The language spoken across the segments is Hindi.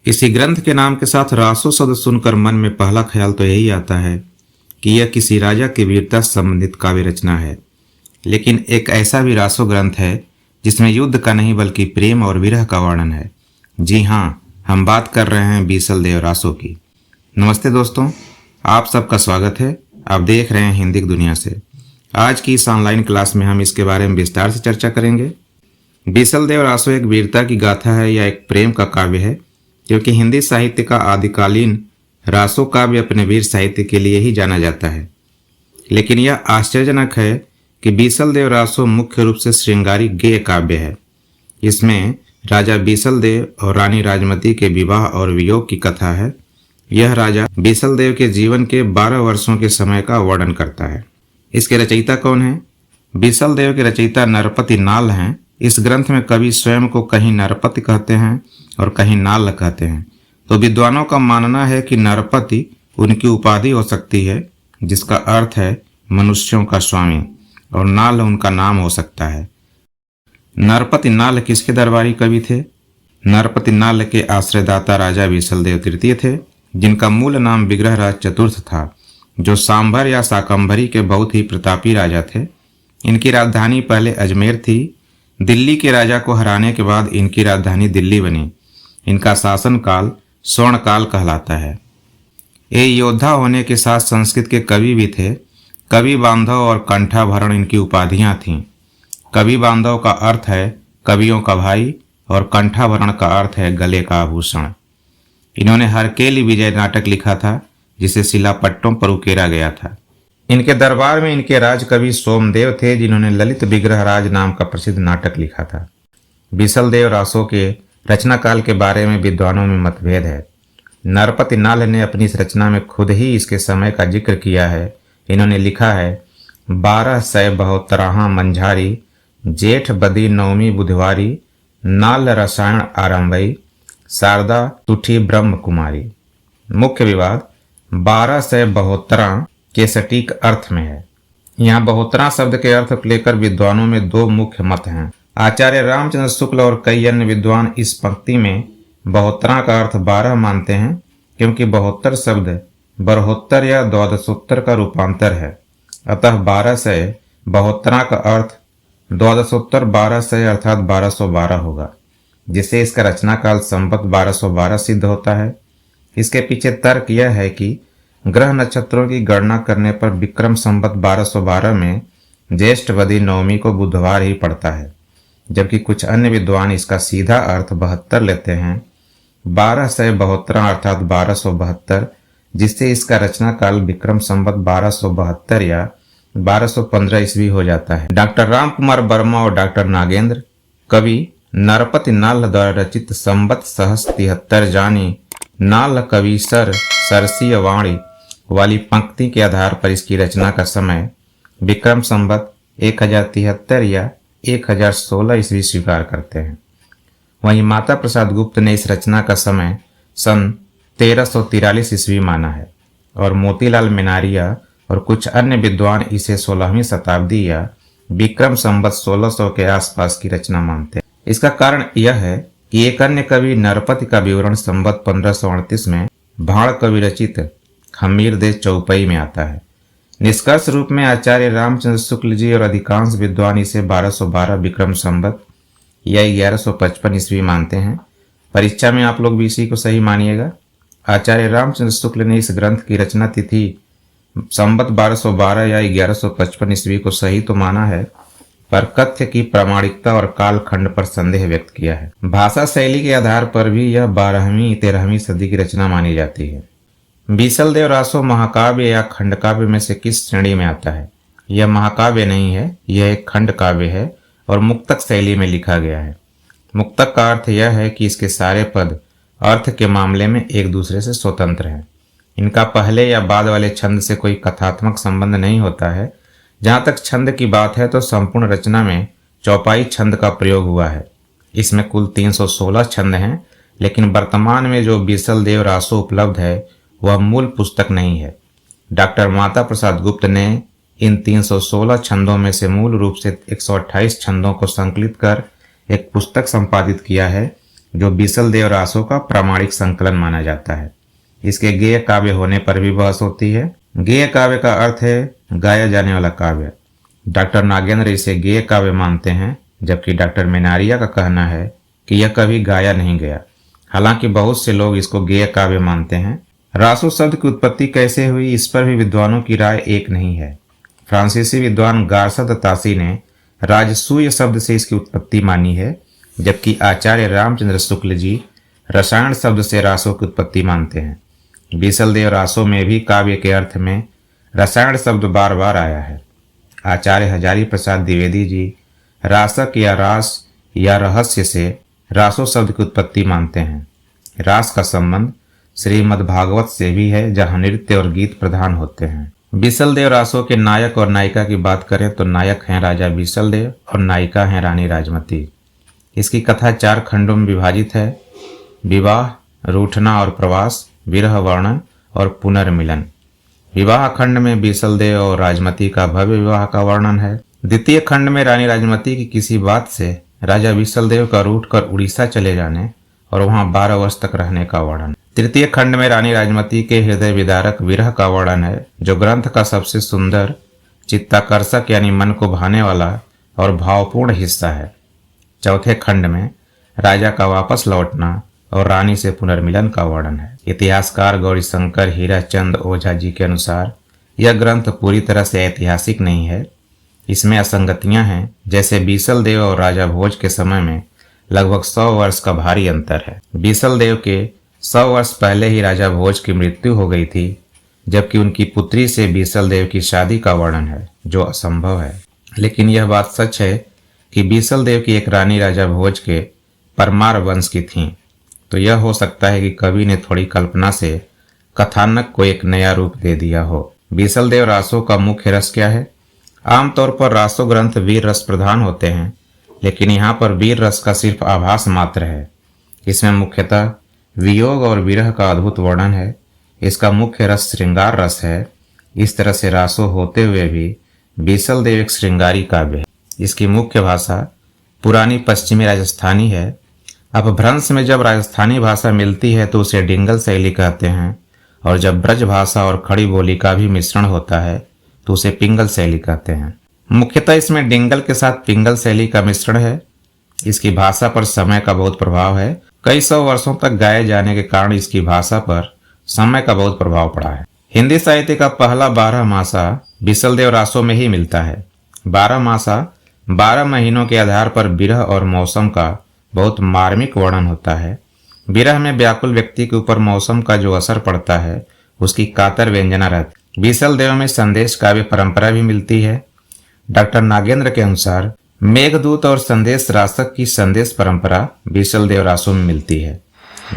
किसी ग्रंथ के नाम के साथ रासो शब्द सुनकर मन में पहला ख्याल तो यही आता है कि यह किसी राजा की वीरता से संबंधित काव्य रचना है। लेकिन एक ऐसा भी रासो ग्रंथ है जिसमें युद्ध का नहीं बल्कि प्रेम और विरह का वर्णन है। जी हाँ, हम बात कर रहे हैं बीसल देव रासो की। नमस्ते दोस्तों, आप सबका स्वागत है। आप देख रहे हैं हिंदी की दुनिया से। आज की इस ऑनलाइन क्लास में हम इसके बारे में विस्तार से चर्चा करेंगे। बीसल देव रासो एक वीरता की गाथा है या एक प्रेम का काव्य है, क्योंकि हिंदी साहित्य का आदिकालीन रासो काव्य अपने वीर साहित्य के लिए ही जाना जाता है। लेकिन यह आश्चर्यजनक है कि बीसल देव रासो मुख्य रूप से श्रृंगारी गेय काव्य है। इसमें राजा बीसल देव और रानी राजमती के विवाह और वियोग की कथा है। यह राजा बीसल देव के जीवन के 12 वर्षों के समय का वर्णन करता है। इसके रचयिता कौन है? बीसल देव के रचयिता नरपति नाल हैं। इस ग्रंथ में कवि स्वयं को कहीं नरपति कहते हैं और कहीं नाल कहते हैं। तो विद्वानों का मानना है कि नरपति उनकी उपाधि हो सकती है, जिसका अर्थ है मनुष्यों का स्वामी, और नाल उनका नाम हो सकता है। नरपति नाल किसके दरबारी कवि थे? नरपति नाल के आश्रयदाता राजा बीसल देव तृतीय थे, जिनका मूल नाम विग्रहराज चतुर्थ था, जो सांभर या शाकंभरी के बहुत ही प्रतापी राजा थे। इनकी राजधानी पहले अजमेर थी। दिल्ली के राजा को हराने के बाद इनकी राजधानी दिल्ली बनी। इनका शासनकाल स्वर्णकाल कहलाता है। ये योद्धा होने के साथ संस्कृत के कवि भी थे। कवि बांधव और कंठाभरण इनकी उपाधियां थीं। कवि बांधव का अर्थ है कवियों का भाई और कंठाभरण का अर्थ है गले का आभूषण। इन्होंने हरकेली विजय नाटक लिखा था, जिसे शिलापट्टों पर उकेरा गया था। इनके दरबार में इनके राजकवि सोमदेव थे, जिन्होंने ललित विग्रहराज नाम का प्रसिद्ध नाटक लिखा था। बीसल देव रासो के रचना काल के बारे में विद्वानों में मतभेद है। नरपति नाल ने अपनी इस रचना में खुद ही इसके समय का जिक्र किया है। इन्होंने लिखा है 1272 मंझारी, जेठ बदी नवमी बुधवारी, नाल रसायन आरंभई, शारदा तुठी ब्रह्म कुमारी। मुख्य विवाद 1272 के सटीक अर्थ में है। यहाँ बहुतरा शब्द के अर्थ को लेकर विद्वानों में दो मुख्य मत हैं। आचार्य रामचंद्र शुक्ल और कई अन्य विद्वान इस पंक्ति में बहुतरा का अर्थ 12 मानते हैं, क्योंकि 72 शब्द बरहोत्तर या द्वादशोत्तर का रूपांतर है। अतः 1272 का अर्थ द्वादशोत्तर 1200 अर्थात 1212 होगा, जिससे इसका रचना काल संवत 1212 सिद्ध होता है। इसके पीछे तर्क यह है कि ग्रह नक्षत्रों की गणना करने पर विक्रम संवत 1212 में ज्येष्ठ वदी नवमी को बुधवार ही पड़ता है, जबकि कुछ अन्य विद्वान इसका सीधा अर्थ 72 लेते हैं। 1272 अर्थात 1272, जिससे इसका रचना काल विक्रम संवत 1272 या 1215 ईस्वी हो जाता है। डॉक्टर राम कुमार वर्मा और डॉक्टर नागेंद्र कवि नरपति नाल द्वारा रचित संवत सहस 73 जानी नाल कवि सर सरसीय वाणी वाली पंक्ति के आधार पर इसकी रचना का समय विक्रम संवत 1073 या 1016 ईस्वी स्वीकार करते हैं। वहीं माता प्रसाद गुप्त ने इस रचना का समय सन 1343 ईस्वी माना है, और मोतीलाल मिनारिया और कुछ अन्य विद्वान इसे 16वीं शताब्दी या विक्रम संवत 1600 के आसपास की रचना मानते हैं। इसका कारण यह है कि एक अन्य कवि नरपति का विवरण संवत 1538 में भाड़ कवि रचित खमीर दे चौपई में आता है। निष्कर्ष रूप में आचार्य रामचंद्र शुक्ल जी और अधिकांश विद्वान इसे 1212 विक्रम संवत या 1155 ईस्वी मानते हैं। परीक्षा में आप लोग भी इसी को सही मानिएगा। आचार्य रामचंद्र शुक्ल ने इस ग्रंथ की रचना तिथि संवत 1212 या 1155 ईस्वी को सही तो माना है, पर कथ्य की प्रामाणिकता और कालखंड पर संदेह व्यक्त किया है। भाषा शैली के आधार पर भी यह 12वीं-13वीं सदी की रचना मानी जाती है। बीसल देव रासो महाकाव्य या खंडकाव्य में से किस श्रेणी में आता है? यह महाकाव्य नहीं है, यह एक खंड काव्य है और मुक्तक शैली में लिखा गया है। मुक्तक का अर्थ यह है कि इसके सारे पद अर्थ के मामले में एक दूसरे से स्वतंत्र हैं। इनका पहले या बाद वाले छंद से कोई कथात्मक संबंध नहीं होता है। जहाँ तक छंद की बात है तो संपूर्ण रचना में चौपाई छंद का प्रयोग हुआ है। इसमें कुल 316 छंद हैं, लेकिन वर्तमान में जो बीसल देव रासो उपलब्ध है वह मूल पुस्तक नहीं है। डॉक्टर माता प्रसाद गुप्त ने इन 316 छंदों में से मूल रूप से 128 छंदों को संकलित कर एक पुस्तक संपादित किया है, जो बीसलदेव रासो का प्रामाणिक संकलन माना जाता है। इसके गेय काव्य होने पर भी बहस होती है। गेय काव्य का अर्थ है गाया जाने वाला काव्य। डॉक्टर नागेंद्र इसे गेय काव्य मानते हैं, जबकि डॉक्टर मेनारिया का कहना है कि यह कभी गाया नहीं गया। हालांकि बहुत से लोग इसको गेय काव्य मानते हैं। रासो शब्द की उत्पत्ति कैसे हुई, इस पर भी विद्वानों की राय एक नहीं है। फ्रांसीसी विद्वान गार्सद तासी ने राजसूय शब्द से इसकी उत्पत्ति मानी है, जबकि आचार्य रामचंद्र शुक्ल जी रसायन शब्द से रासो की उत्पत्ति मानते हैं। बीसलदेव रासो में भी काव्य के अर्थ में रसायन शब्द बार बार आया है। आचार्य हजारी प्रसाद द्विवेदी जी रासक या रास या रहस्य से रासो शब्द की उत्पत्ति मानते हैं। रास का संबंध श्रीमद् भागवत से भी है, जहाँ नृत्य और गीत प्रधान होते हैं। बीसलदेव रासो के नायक और नायिका की बात करें तो नायक हैं राजा बीसलदेव और नायिका हैं रानी राजमती। इसकी कथा 4 खंडों में विभाजित है। विवाह, रूठना और प्रवास, विरह वर्णन और पुनर्मिलन। विवाह खंड में बीसलदेव और राजमती का भव्य विवाह का वर्णन है। द्वितीय खंड में रानी राजमती की किसी बात से राजा बीसलदेव का रूठकर उड़ीसा चले जाने और वहां 12 वर्ष तक रहने का वर्णन। तृतीय खंड में रानी राजमती के हृदय विदारक विरह का वर्णन है, जो ग्रंथ का सबसे सुंदर, चित्ताकर्षक यानी मन को भाने वाला और भावपूर्ण हिस्सा है। चौथे खंड में राजा का वापस लौटना और रानी से पुनर्मिलन का वर्णन है। इतिहासकार गौरीशंकर हीराचंद ओझा जी के अनुसार यह ग्रंथ पूरी तरह से ऐतिहासिक नहीं है। इसमें असंगतियां हैं, जैसे बीसलदेव और राजा भोज के समय में लगभग 100 वर्ष का भारी अंतर है। बीसलदेव के 100 वर्ष पहले ही राजा भोज की मृत्यु हो गई थी, जबकि उनकी पुत्री से बीसलदेव की शादी का वर्णन है, जो असंभव है। लेकिन यह बात सच है कि बीसलदेव की एक रानी राजा भोज के परमार वंश की थीं। तो यह हो सकता है कि कवि ने थोड़ी कल्पना से कथानक को एक नया रूप दे दिया हो। बीसलदेव रासो का मुख्य रस क्या है? आमतौर पर रासो ग्रंथ वीर रस प्रधान होते हैं, लेकिन यहाँ पर वीर रस का सिर्फ आभास मात्र है। इसमें मुख्यतः वियोग और विरह का अद्भुत वर्णन है। इसका मुख्य रस श्रृंगार रस है। इस तरह से रासो होते हुए भी बीसलदेव एक श्रृंगारी काव्य है। इसकी मुख्य भाषा पुरानी पश्चिमी राजस्थानी है। अपभ्रंश में जब राजस्थानी भाषा मिलती है तो उसे डिंगल शैली कहते हैं, और जब ब्रज भाषा और खड़ी बोली का भी मिश्रण होता है तो उसे पिंगल शैली कहते हैं। मुख्यतः इसमें डिंगल के साथ पिंगल शैली का मिश्रण है। इसकी भाषा पर समय का बहुत प्रभाव है। कई 100 वर्षों तक गाए जाने के कारण इसकी भाषा पर समय का बहुत प्रभाव पड़ा है। हिंदी साहित्य का पहला 12 मासा बीसलदेव रासो में ही मिलता है। 12 मासा 12 महीनों के आधार पर विरह और मौसम का बहुत मार्मिक वर्णन होता है। विरह में व्याकुल व्यक्ति के ऊपर मौसम का जो असर पड़ता है, उसकी कातर व्यंजना रहती। बीसलदेव में संदेश काव्य परंपरा भी मिलती है। डॉक्टर नागेंद्र के अनुसार मेघदूत और संदेश रासक की संदेश परंपरा बीसलदेव रासो में मिलती है।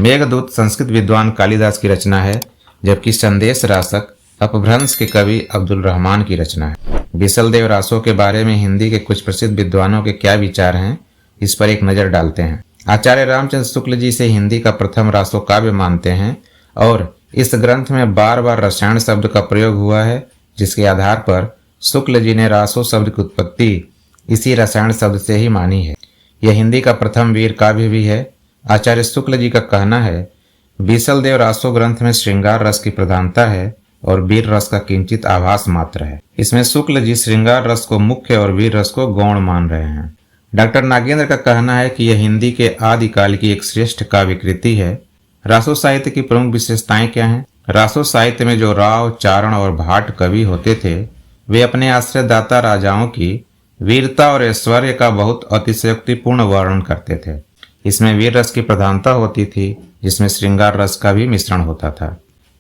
मेघदूत संस्कृत विद्वान कालिदास की रचना है, जबकि संदेश रासक अपभ्रंश के कवि अब्दुल रहमान की रचना है। बीसलदेव रासो के बारे में हिंदी के कुछ प्रसिद्ध विद्वानों के क्या विचार हैं, इस पर एक नजर डालते हैं। आचार्य रामचंद्र शुक्ल जी से हिंदी का प्रथम रासो काव्य मानते हैं, और इस ग्रंथ में बार बार रसायन शब्द का प्रयोग हुआ है, जिसके आधार पर शुक्ल जी ने रासो शब्द की उत्पत्ति इसी रसायन शब्द से ही मानी है। यह हिंदी का प्रथम वीर काव्य भी है। आचार्य शुक्ल जी का कहना है, बीसलदेव रासो ग्रंथ में श्रृंगार रस की प्रधानता है और वीर रस का किंचित आभास मात्र है। इसमें शुक्ल जी श्रृंगार रस को मुख्य और वीर रस को गौण मान रहे हैं। डॉक्टर नागेंद्र का कहना है कि यह हिंदी के आदिकाल की एक श्रेष्ठ काव्य कृति है। रासो साहित्य की प्रमुख विशेषताएं क्या हैं? रासो साहित्य में जो राव, चारण और भाट कवि होते थे, वे अपने आश्रयदाता राजाओं की वीरता और ऐश्वर्य का बहुत अतिशयोक्तिपूर्ण वर्णन करते थे। इसमें वीर रस की प्रधानता होती थी, जिसमें श्रृंगार रस का भी मिश्रण होता था।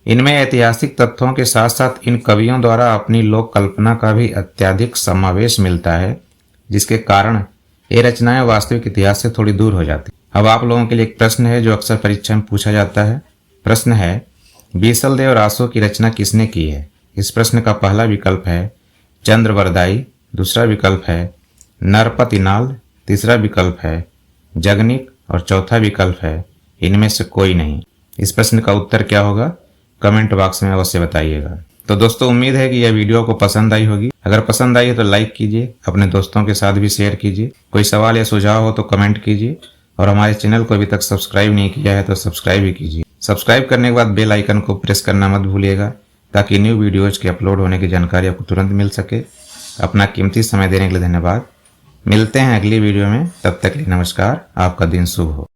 इनमें ऐतिहासिक तथ्यों के साथ साथ इन कवियों द्वारा अपनी लोक कल्पना का भी अत्यधिक समावेश मिलता है, जिसके कारण ये रचनाएं वास्तविक इतिहास से थोड़ी दूर हो जाती। अब आप लोगों के लिए एक प्रश्न है जो अक्सर परीक्षा में पूछा जाता है। प्रश्न है, बीसलदेव रासो की रचना किसने की है? इस प्रश्न का पहला विकल्प है चंद्रवरदाई, दूसरा विकल्प है नरपतिनाल, तीसरा विकल्प है जगनिक और चौथा विकल्प है इनमें से कोई नहीं। इस प्रश्न का उत्तर क्या होगा? कमेंट बॉक्स में अवश्य बताइएगा। तो दोस्तों, उम्मीद है कि यह वीडियो को पसंद आई होगी। अगर पसंद आई है तो लाइक कीजिए, अपने दोस्तों के साथ भी शेयर कीजिए। कोई सवाल या सुझाव हो तो कमेंट कीजिए। और हमारे चैनल को अभी तक सब्सक्राइब नहीं किया है तो सब्सक्राइब भी कीजिए। सब्सक्राइब करने के बाद बेल आइकन को प्रेस करना मत भूलिएगा ताकि न्यू वीडियोज के अपलोड होने की जानकारी आपको तुरंत मिल सके। अपना कीमती समय देने के लिए धन्यवाद। मिलते हैं अगली वीडियो में, तब तक के लिए नमस्कार। आपका दिन शुभ हो।